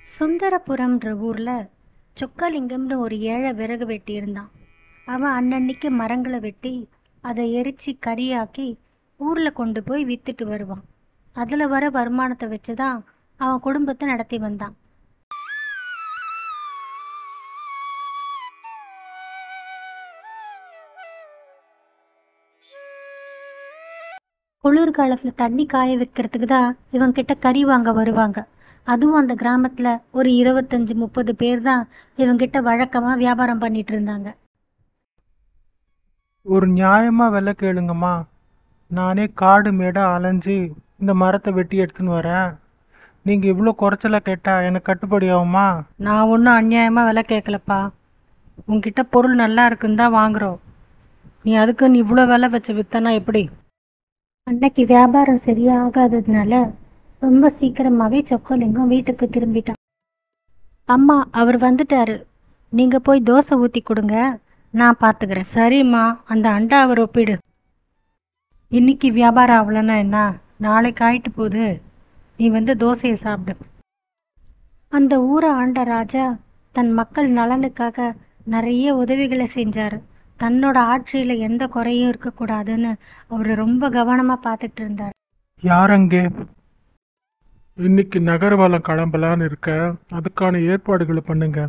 சுந்தரபுரம்ன்ற ஊரில் சொக்கலிங்கம்னு ஒரு ஏழை விறகு வெட்டி இருந்தான். அவன் அன்னன்னைக்கு மரங்களை வெட்டி அதை எரித்து கறியாக்கி ஊரில் கொண்டு போய் விற்றுட்டு வருவான். அதில் வர வருமானத்தை வச்சு தான் அவன் குடும்பத்தை நடத்தி வந்தான். குளிர்காலத்தில் தண்ணி காய வைக்கிறதுக்கு தான் இவங்கிட்ட கறி வாங்க வருவாங்க. அதுவும் அந்த கிராமத்தில் ஒரு 25-30 பேர் தான் இவங்கிட்ட வழக்கமாக வியாபாரம் பண்ணிட்டு இருந்தாங்க. ஒரு நியாயமா விலை கேளுங்கம்மா. நானே காடு மேடா அலைஞ்சு இந்த மரத்தை வெட்டி எடுத்துன்னு வரேன். நீங்க இவ்வளோ குறைச்சலா கேட்டா எனக்கு கட்டுப்படி ஆகுமா? நான் ஒன்றும் அநியாயமாக விலை கேட்கலப்பா. உங்ககிட்ட பொருள் நல்லா இருக்குன்னு தான் வாங்குறோம். நீ அதுக்குன்னு இவ்வளோ விலை வச்சு வித்தனா எப்படி? அன்னைக்கு வியாபாரம் சரியாகாததுனால ரொம்ப சீக்கிரமாகவே சொக்கலிங்கம் வீட்டுக்கு திரும்பிட்டான். அம்மா, அவர் வந்துட்டாரு, நீங்கள் போய் தோசை ஊற்றி கொடுங்க, நான் பார்த்துக்கிறேன். சரிம்மா, அந்த அண்டாவை ஒப்பிடு. இன்னைக்கு வியாபாரம் ஆகலன்னா என்ன, நாளைக்கு ஆயிட்டு போகுது. நீ வந்து தோசையை சாப்பிடு. அந்த ஊரை ஆண்ட ராஜா தன் மக்கள் நலனுக்காக நிறைய உதவிகளை செஞ்சார். தன்னோட ஆட்சியில் எந்த குறையும் இருக்கக்கூடாதுன்னு அவர் ரொம்ப கவனமாக பார்த்துட்டு இருந்தார். யாரங்கே? இன்னைக்கு நகர்வலம் கிளம்பலான்னு இருக்க, அதுக்கான ஏற்பாடுகளை பண்ணுங்க.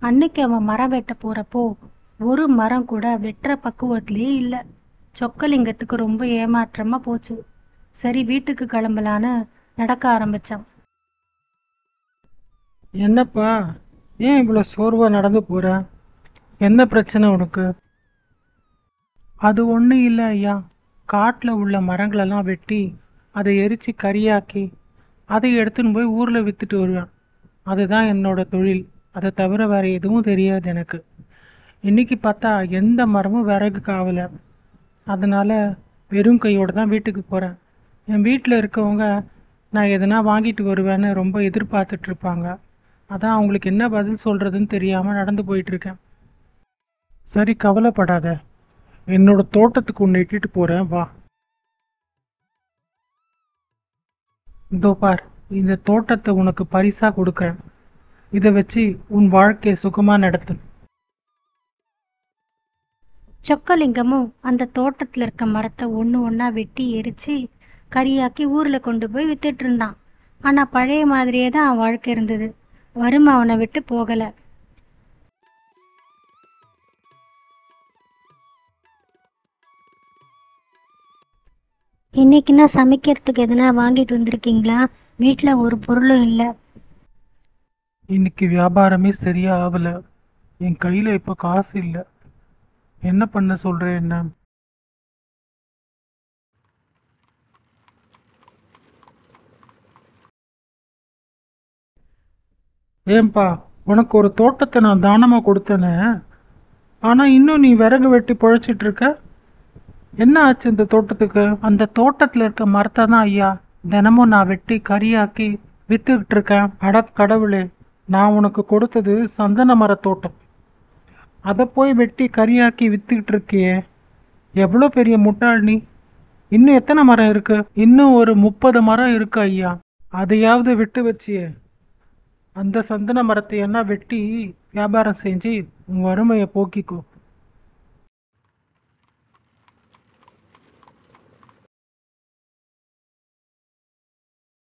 அன்னைக்கு அவன் மரம் வெட்ட போறப்போ ஒரு மரம் கூட வெட்டுற பக்குவத்திலேயே இல்லை. சொக்கலிங்கத்துக்கு ரொம்ப ஏமாற்றமா போச்சு. சரி, வீட்டுக்கு கிளம்பலான்னு நடக்க ஆரம்பிச்சான். என்னப்பா, ஏன் இவ்வளோ சோர்வா நடந்து போற? என்ன பிரச்சனை உனக்கு? அது ஒன்றும் இல்லை ஐயா. காட்டில் உள்ள மரங்களெல்லாம் வெட்டி அதை எரித்து கறியாக்கி அதை எடுத்துன்னு போய் ஊரில் விற்றுட்டு வருவேன். அதுதான் என்னோட தொழில். அதை தவிர வேறு எதுவும் தெரியாது எனக்கு. இன்னைக்கு பார்த்தா எந்த மரமும் விறகு காவலை. அதனால் வெறும் கையோடு தான் வீட்டுக்கு போகிறேன். என் வீட்டில் இருக்கவங்க நான் எதனா வாங்கிட்டு வருவேன்னு ரொம்ப எதிர்பார்த்துட்ருப்பாங்க. அதான் அவங்களுக்கு என்ன பதில் சொல்கிறதுன்னு தெரியாமல் நடந்து போயிட்டுருக்கேன். சரி, கவலைப்படாத. என்னோட தோட்டத்துக்கு உன்னை இட்டுட்டு போகிறேன், வா. இதோ பார், இந்த தோட்டத்தை உனக்கு பரிசாக கொடுக்குறேன். இதை வச்சு உன் வாழ்க்கையை சுகமாக நடத்து. சொக்கலிங்கமும் அந்த தோட்டத்தில் இருக்க மரத்தை ஒன்று ஒன்றா வெட்டி எரித்து கறியாக்கி ஊரில் கொண்டு போய் வித்துட்டு இருந்தான். ஆனால் பழைய மாதிரியே தான் அவன் வாழ்க்கை இருந்தது. வறுமை அவனை விட்டு போகலை. இன்னைக்குன்னா சமைக்கிறதுக்கு எதனா வாங்கிட்டு வந்திருக்கீங்களா? வீட்டில் ஒரு பொருளும் இல்லை. இன்னைக்கு வியாபாரமே சரியா ஆகலை. என் கையில் இப்போ காசு இல்லை. என்ன பண்ண சொல்கிறேன்? என்ன? ஏன்பா, உனக்கு ஒரு தோட்டத்தை நான் தானமாக கொடுத்தேனே, ஆனால் இன்னும் நீ விறகு வெட்டி பொழைச்சிட்டு இருக்க. என்ன ஆச்சு இந்த தோட்டத்துக்கு? அந்த தோட்டத்தில் இருக்க மரத்தை தான் ஐயா தினமும் நான் வெட்டி கறியாக்கி வித்துக்கிட்டு இருக்கேன். அட கடவுளே, நான் உனக்கு கொடுத்தது சந்தன மர தோட்டம். அதை போய் வெட்டி கறியாக்கி வித்துக்கிட்டு இருக்கியே, எவ்வளோ பெரிய முட்டாள் நீ! இன்னும் எத்தனை மரம் இருக்கு? இன்னும் ஒரு 30 மரம் இருக்கு ஐயா. அதையாவது விட்டு வச்சியே. அந்த சந்தன மரத்தை என்ன வெட்டி வியாபாரம் செஞ்சு உன் வறுமையை போக்கிக்கோ.